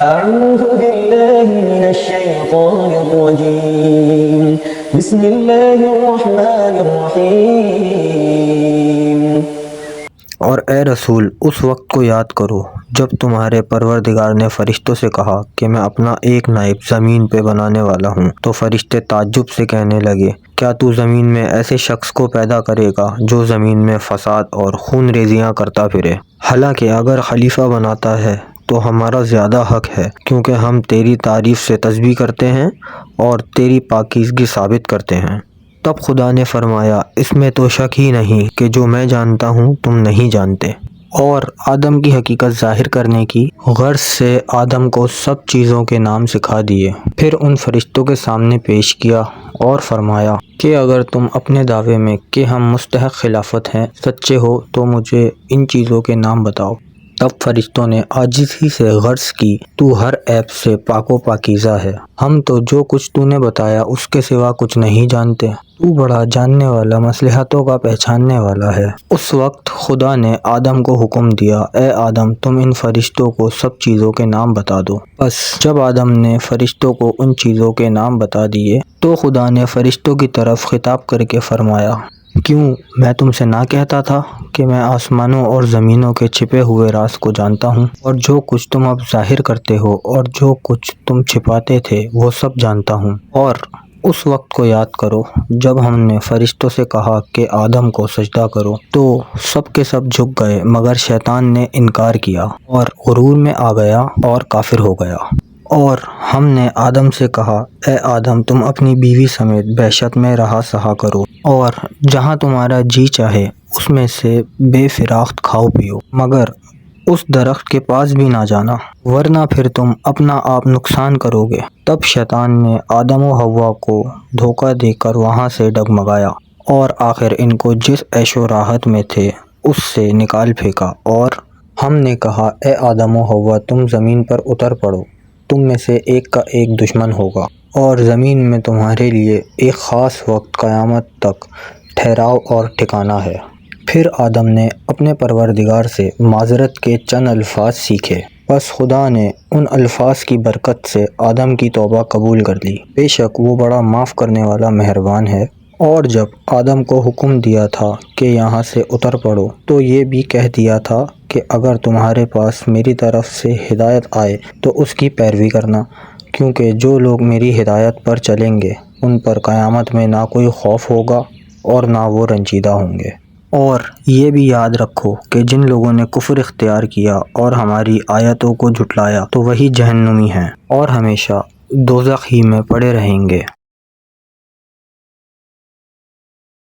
أعوذ بالله من الشيطان الرجيم بسم الله الرحمن الرحيم۔ اور اے رسول اس وقت کو یاد کرو جب تمہارے پروردگار نے فرشتوں سے کہا کہ میں اپنا ایک نائب زمین پہ بنانے والا ہوں، تو فرشتے تعجب سے کہنے لگے کیا تو زمین میں ایسے شخص کو پیدا کرے گا جو زمین میں فساد اور خون ریزیاں کرتا پھرے؟ حالانکہ اگر خلیفہ بناتا ہے تو ہمارا زیادہ حق ہے، کیونکہ ہم تیری تعریف سے تسبیح کرتے ہیں اور تیری پاکیزگی ثابت کرتے ہیں۔ تب خدا نے فرمایا اس میں تو شک ہی نہیں کہ جو میں جانتا ہوں تم نہیں جانتے، اور آدم کی حقیقت ظاہر کرنے کی غرض سے آدم کو سب چیزوں کے نام سکھا دیے، پھر ان فرشتوں کے سامنے پیش کیا اور فرمایا کہ اگر تم اپنے دعوے میں کہ ہم مستحق خلافت ہیں سچے ہو تو مجھے ان چیزوں کے نام بتاؤ۔ تب فرشتوں نے عاجزی سے عرض کی تو ہر عیب سے پاک و پاکیزہ ہے، ہم تو جو کچھ تو نے بتایا اس کے سوا کچھ نہیں جانتے، تو بڑا جاننے والا مصلحتوں کا پہچاننے والا ہے۔ اس وقت خدا نے آدم کو حکم دیا اے آدم تم ان فرشتوں کو سب چیزوں کے نام بتا دو۔ بس جب آدم نے فرشتوں کو ان چیزوں کے نام بتا دیے تو خدا نے فرشتوں کی طرف خطاب کر کے فرمایا کیوں میں تم سے نہ کہتا تھا کہ میں آسمانوں اور زمینوں کے چھپے ہوئے راز کو جانتا ہوں، اور جو کچھ تم اب ظاہر کرتے ہو اور جو کچھ تم چھپاتے تھے وہ سب جانتا ہوں۔ اور اس وقت کو یاد کرو جب ہم نے فرشتوں سے کہا کہ آدم کو سجدہ کرو تو سب کے سب جھک گئے مگر شیطان نے انکار کیا اور غرور میں آ گیا اور کافر ہو گیا۔ اور ہم نے آدم سے کہا اے آدم تم اپنی بیوی سمیت بہشت میں رہا سہا کرو، اور جہاں تمہارا جی چاہے اس میں سے بے فراخت کھاؤ پیو، مگر اس درخت کے پاس بھی نہ جانا ورنہ پھر تم اپنا آپ نقصان کرو گے۔ تب شیطان نے آدم و حوا کو دھوکہ دے کر وہاں سے ڈگمگایا اور آخر ان کو جس عیش و راحت میں تھے اس سے نکال پھینکا، اور ہم نے کہا اے آدم و حوا تم زمین پر اتر پڑو، تم میں سے ایک کا ایک دشمن ہوگا، اور زمین میں تمہارے لیے ایک خاص وقت قیامت تک ٹھہراؤ اور ٹھکانہ ہے۔ پھر آدم نے اپنے پروردگار سے معذرت کے چند الفاظ سیکھے، بس خدا نے ان الفاظ کی برکت سے آدم کی توبہ قبول کر لی، بے شک وہ بڑا معاف کرنے والا مہربان ہے۔ اور جب آدم کو حکم دیا تھا کہ یہاں سے اتر پڑو تو یہ بھی کہہ دیا تھا کہ اگر تمہارے پاس میری طرف سے ہدایت آئے تو اس کی پیروی کرنا، کیونکہ جو لوگ میری ہدایت پر چلیں گے ان پر قیامت میں نہ کوئی خوف ہوگا اور نہ وہ رنجیدہ ہوں گے۔ اور یہ بھی یاد رکھو کہ جن لوگوں نے کفر اختیار کیا اور ہماری آیتوں کو جھٹلایا تو وہی جہنمی ہیں اور ہمیشہ دوزخ ہی میں پڑے رہیں گے۔